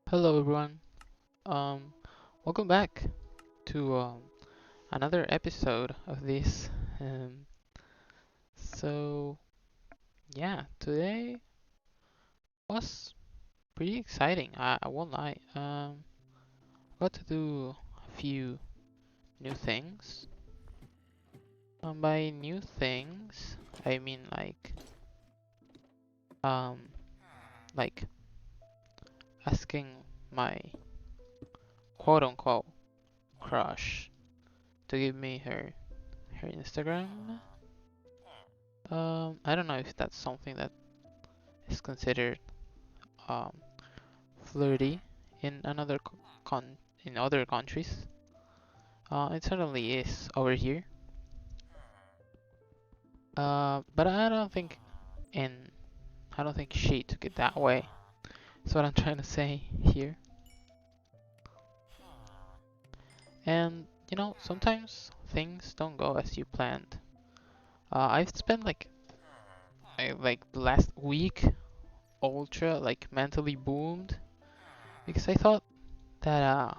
Hello everyone. Um, Welcome back to another episode of this. Um, so yeah, today was pretty exciting. I won't lie. Got to do a few new things. By new things, I mean um like asking my quote unquote crush to give me her Instagram. I don't know if that's something that is considered um, flirty in con in other countries. It certainly is over here. But in I don't think she took it that way. That's what I'm trying to say here. And sometimes things don't go as you planned. I've spent like the last week ultra like mentally boomed because I thought that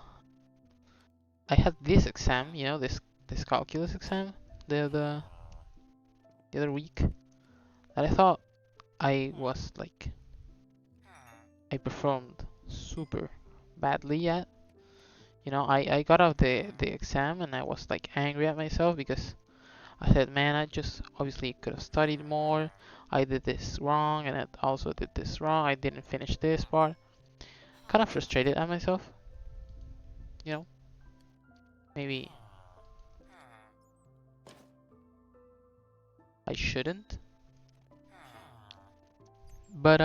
I had this exam, this calculus exam the the other week that I thought I was like I performed super badly at. I got out the exam and I was like angry at myself because I said, man, I just obviously could have studied more. I did this wrong and I also did this wrong. I didn't finish this part. Kind of frustrated at myself, you know. Maybe I shouldn't. But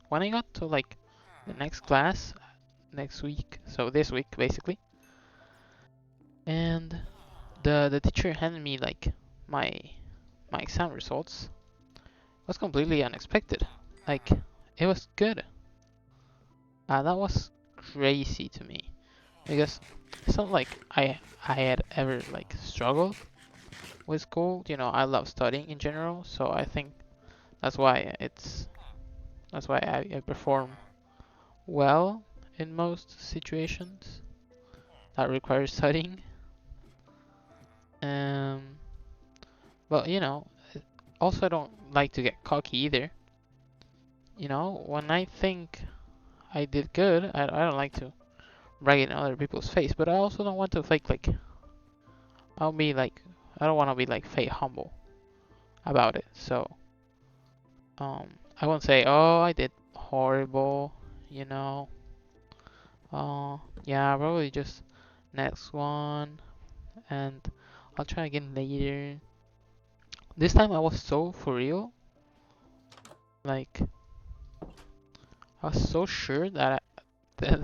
when I got to like the next class next week, so this week basically, and the teacher handed me like my my exam results was completely unexpected. Like it was good. That was crazy to me because it's not like I had ever like struggled with school. I love studying in general, so I think that's why I perform well in most situations that require studying. Um, but also I don't like to get cocky either. When I think I did good, I don't like to brag in other people's face, but I also don't want to fake like I'll be like I don't want to be like fake humble about it. So I won't say, oh, I did horrible, you know. Yeah, probably just next one, and I'll try again later. This time I was so for real, like I was so sure that that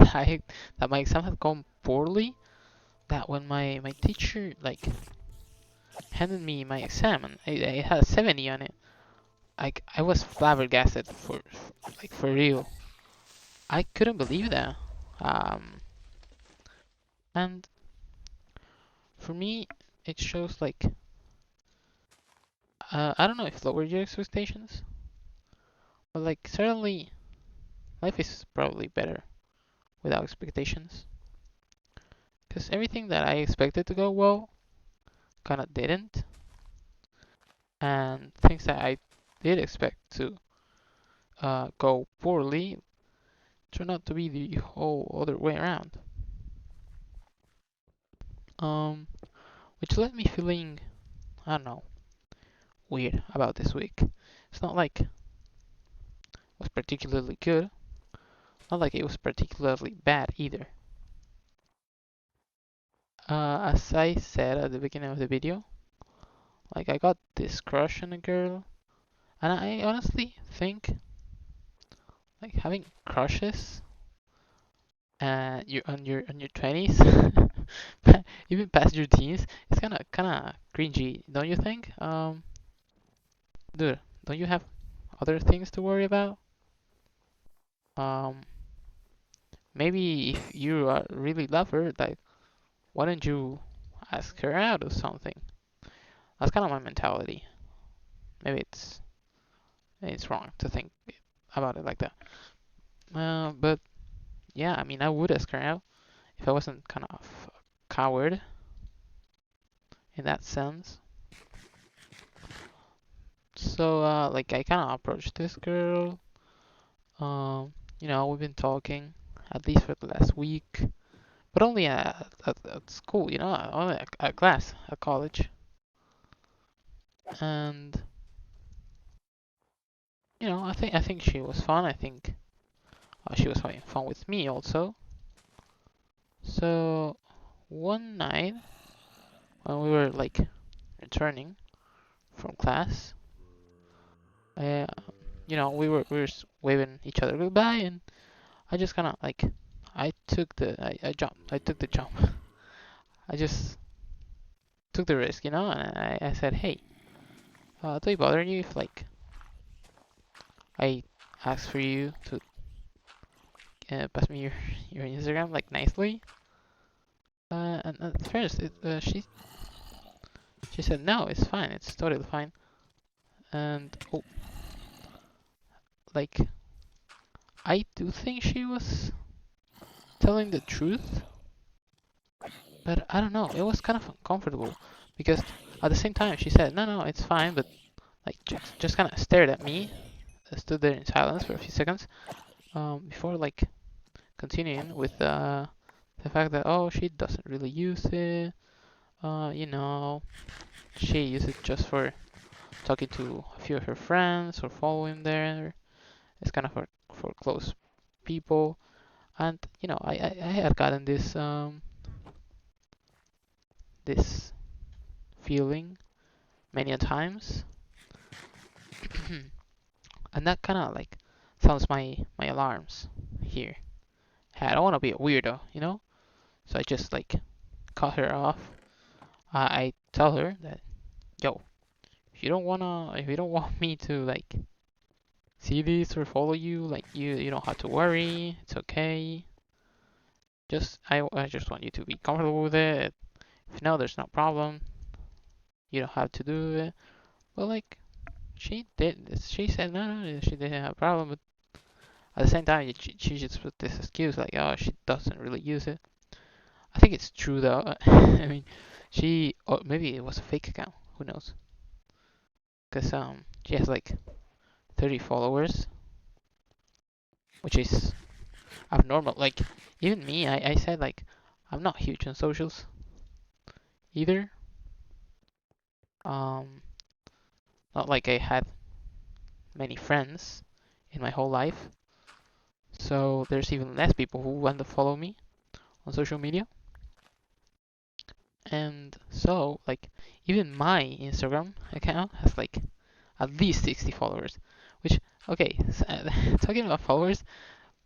that my exam had gone poorly that when my teacher like handed me my exam and it had a 70 on it, like I was flabbergasted for real. I couldn't believe that. Um, and for me, it shows like I don't know if lowered your expectations, but like certainly life is probably better without expectations. Because everything that I expected to go well kind of didn't, and things that I did expect to go poorly turned out to be the whole other way around. Um, which left me feeling, I don't know, weird about this week. It's not like it was particularly good, not like it was particularly bad either. As I said at the beginning of the video, like I got this crush on a girl, and I honestly think like having crushes you on your 20s, even past your teens, it's kind of cringy, don't you think? Dude, don't you have other things to worry about? Um, Maybe if you really love her, like why don't you ask her out or something? That's kind of my mentality. Maybe it's wrong to think about it like that. But yeah, I mean, I would ask her out if I wasn't kind of a coward in that sense. So like I kind of approached this girl. We've been talking at least for the last week, but only at school, only at class at college. And I think she was fun. I think she was having fun with me also. So one night when we were like returning from class, uh, we were waving each other goodbye, and I just kind of like I jumped. I took the jump. I just took the risk, and I said, hey, do it bother you if like I ask for you to pass me your Instagram like nicely? And at first, she said no, it's fine, it's totally fine. And like I do think she was telling the truth, but I don't know. It was kind of uncomfortable because at the same time she said no, no, it's fine, but like just kind of stared at me, stood there in silence for a few seconds, before like continuing with the fact that she doesn't really use it. She uses it just for talking to a few of her friends or following there. It's kind of for close people. And I had gotten this feeling many a times, and that kind of like sounds my alarms here. Hey, I don't want to be a weirdo, So I just like cut her off. I tell her that, yo, if you don't want me to like see this or follow you, like you don't have to worry. It's okay. I just want you to be comfortable with it. If no, there's no problem. You don't have to do it. But like she did, she said no, no, she didn't have a problem. But at the same time, she just put this excuse like, oh, she doesn't really use it. I think it's true though. I mean, or maybe it was a fake account. Who knows? Because she has like 30 followers, which is abnormal. Like even me, I said like I'm not huge on socials either. Um, Not like I had many friends in my whole life. So there's even less people who want to follow me on social media. And so like even my Instagram account has like at least 60 followers, which okay, talking about followers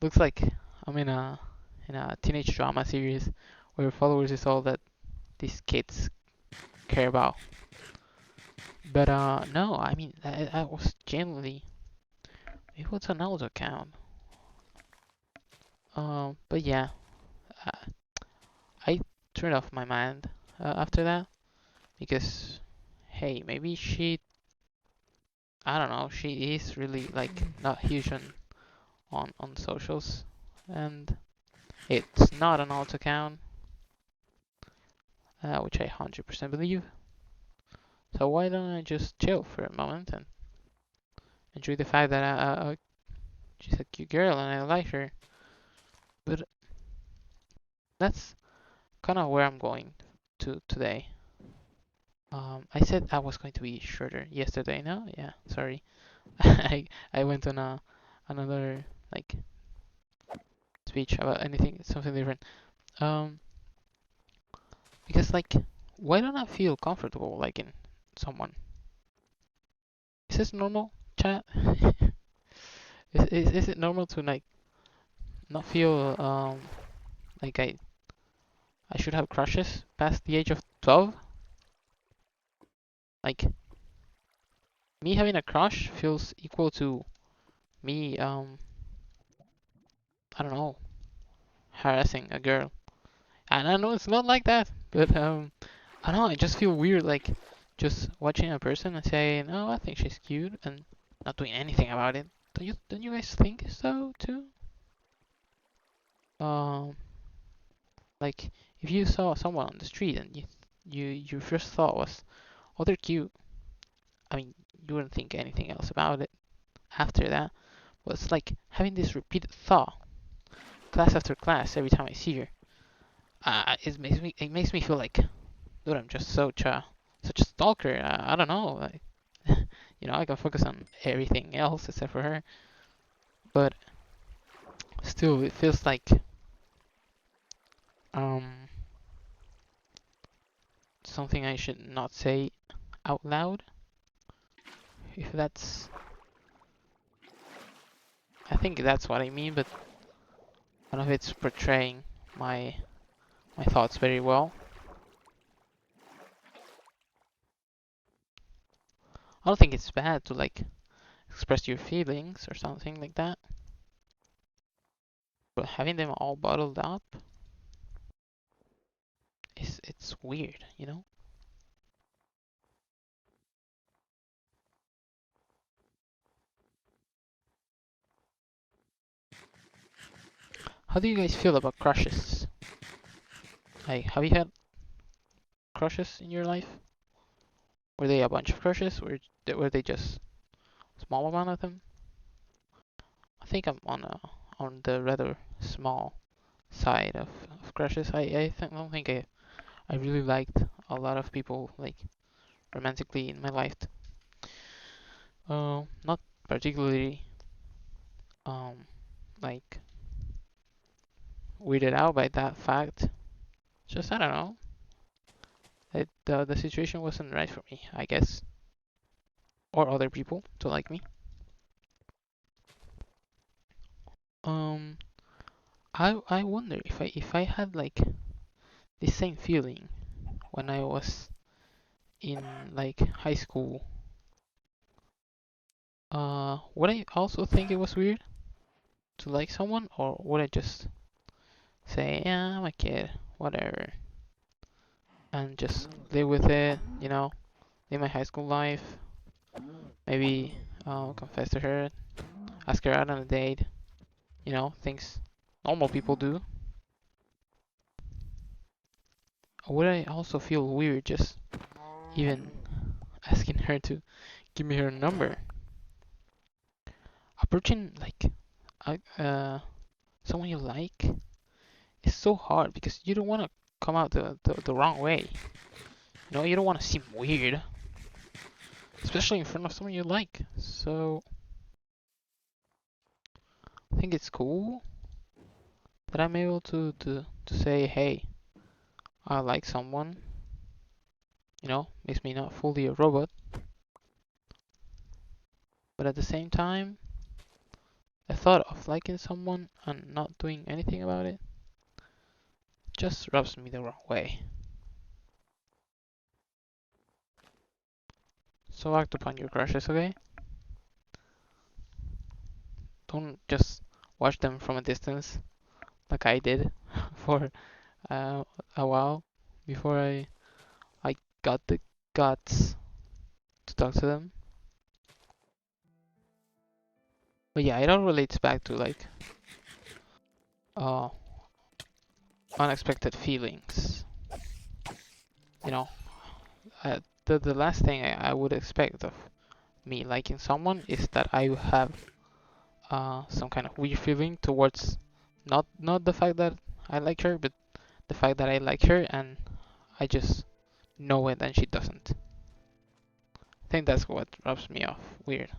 looks like I'm in a teenage drama series where followers is all that these kids care about. But no, I mean I was genuinely it was an old account. But yeah, uh, I turned off my mind after that because hey, maybe I don't know, she is really like not huge on socials, and it's not an alt account, which I 100% believe. So why don't I just chill for a moment and enjoy the fact that she's a cute girl and I like her. But that's kind of where I'm going to today. I said I was going to be shorter yesterday. No, yeah, sorry. I went on another like speech about something different. Um, because like, why don't I feel comfortable like in someone? Is this normal, chat? Is it normal to like not feel like I should have crushes past the age of 12? Like me having a crush feels equal to me I don't know, harassing a girl. And I know it's not like that, but I don't know, I just feel weird like just watching a person and saying, "Oh, I think she's cute," and not doing anything about it. Don't you guys think so too? um, like if you saw someone on the street and your first thought was, oh, they're cute. I mean, you wouldn't think anything else about it after that. But it's like having this repeated thought, class after class, every time I see her. It makes me feel like, dude, I'm just such a stalker. I don't know, like, I can focus on everything else except for her. But still, it feels like um something I should not say out loud. If that's, I think that's what I mean, but I don't know if it's portraying my my thoughts very well. I don't think it's bad to like express your feelings or something like that, but having them all bottled up is it's weird, you know? How do you guys feel about crushes? Like, have you had crushes in your life? Were they a bunch of crushes, or were they just a small amount of them? I think I'm on the rather small side of crushes. I don't think I really liked a lot of people like romantically in my life. Not particularly um like weirded out by that fact. Just I don't know. The situation wasn't right for me, I guess, or other people to like me. Um, I wonder if I had like the same feeling when I was in like high school. Would I also think it was weird to like someone, or would I just say, yeah, I'm a kid, whatever, and just live with it, live my high school life, maybe confess to her, ask her out on a date, things normal people do. Or would I also feel weird just even asking her to give me her number? Approaching like someone you like is so hard because you don't want to come out the wrong way. You don't want to seem weird, especially in front of someone you like. So I think it's cool that I'm able to say, hey, I like someone. Makes me not fully a robot, but at the same time, the thought of liking someone and not doing anything about it just rubs me the wrong way. So act upon your crushes, okay? Don't just watch them from a distance like I did for uh, a while before I got the guts to talk to them. But yeah, it all relates back to like uh, unexpected feelings. You know, the last thing I would expect of me liking someone is that I have some kind of weird feeling towards not the fact that I like her, but the fact that I like her and I just know it and she doesn't. I think that's what rubs me off weird.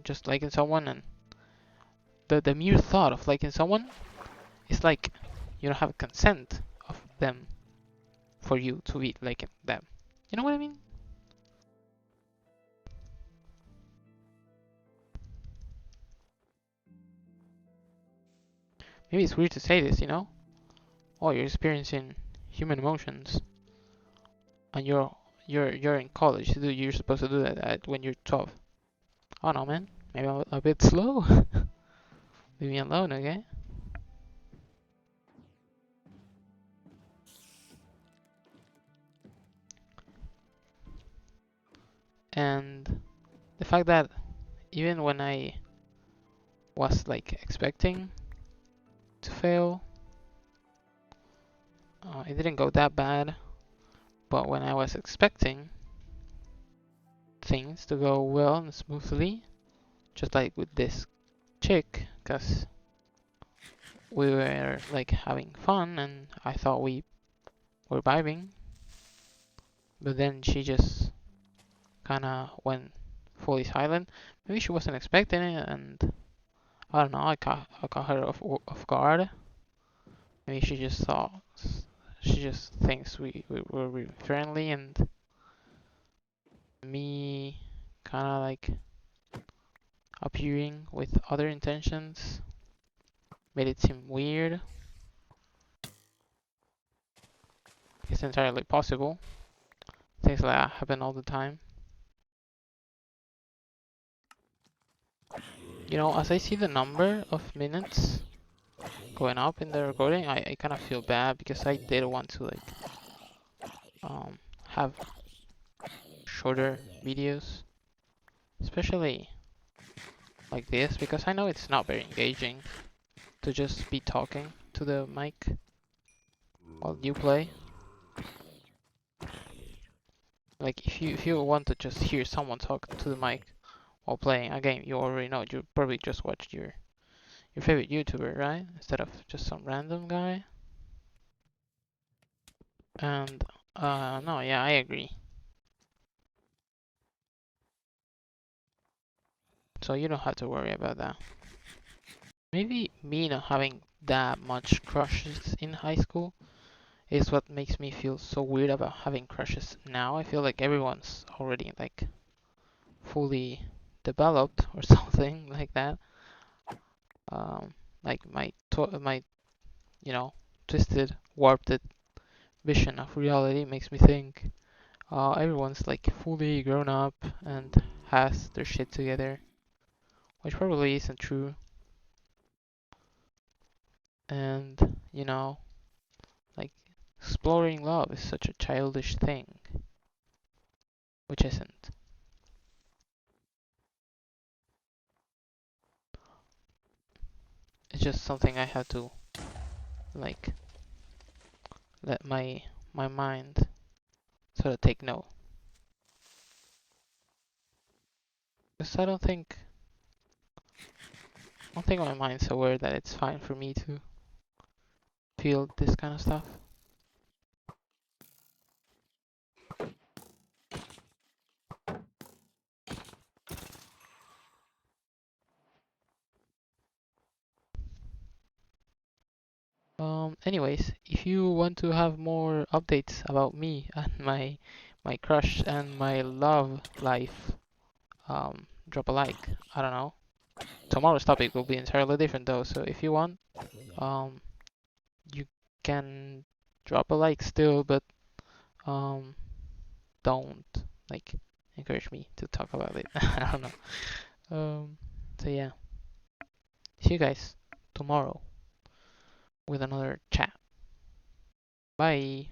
Just liking someone and the mere thought of liking someone is like you don't have consent of them for you to be liking them. You know what I mean? Maybe it's weird to say this, Oh, you're experiencing human emotions and you're in college. You're supposed to do that when you're 12. Oh no, man. Maybe I'm a bit slow. Leave me alone, okay? And the fact that even when I was like expecting to fail. It didn't go that bad, but when I was expecting things to go well and smoothly, just like with this chick, because we were like having fun and I thought we were vibing, but then she just kind of went fully silent. Maybe she wasn't expecting it, and I don't know. I caught her off guard. Maybe she just thinks we were really friendly, and me kind of like appearing with other intentions made it seem weird. It's entirely possible. Things like that happen all the time. You know, as I see the number of minutes going up in the recording, I kind of feel bad because I did want to like have shorter videos, especially like this, because I know it's not very engaging to just be talking to the mic while you play. Like if you want to just hear someone talk to the mic while playing a game, you already know. You probably just watched your favorite YouTuber, right? Instead of just some random guy. And no, yeah, I agree. So you don't have to worry about that. Maybe me not having that much crushes in high school is what makes me feel so weird about having crushes now. I feel like everyone's already like fully developed or something like that. Like my twisted, warped vision of reality makes me think everyone's like fully grown up and has their shit together, which probably isn't true. And like exploring love is such a childish thing, which isn't. It's just something I have to like let my mind sort of take note. Because I don't think my mind's aware that it's fine for me to feel this kind of stuff. Anyways, if you want to have more updates about me and my crush and my love life, drop a like. I don't know. Tomorrow's topic will be entirely different though, so if you want, um, you can drop a like still, but um, don't like encourage me to talk about it. I don't know. So yeah, see you guys tomorrow with another chat. Bye.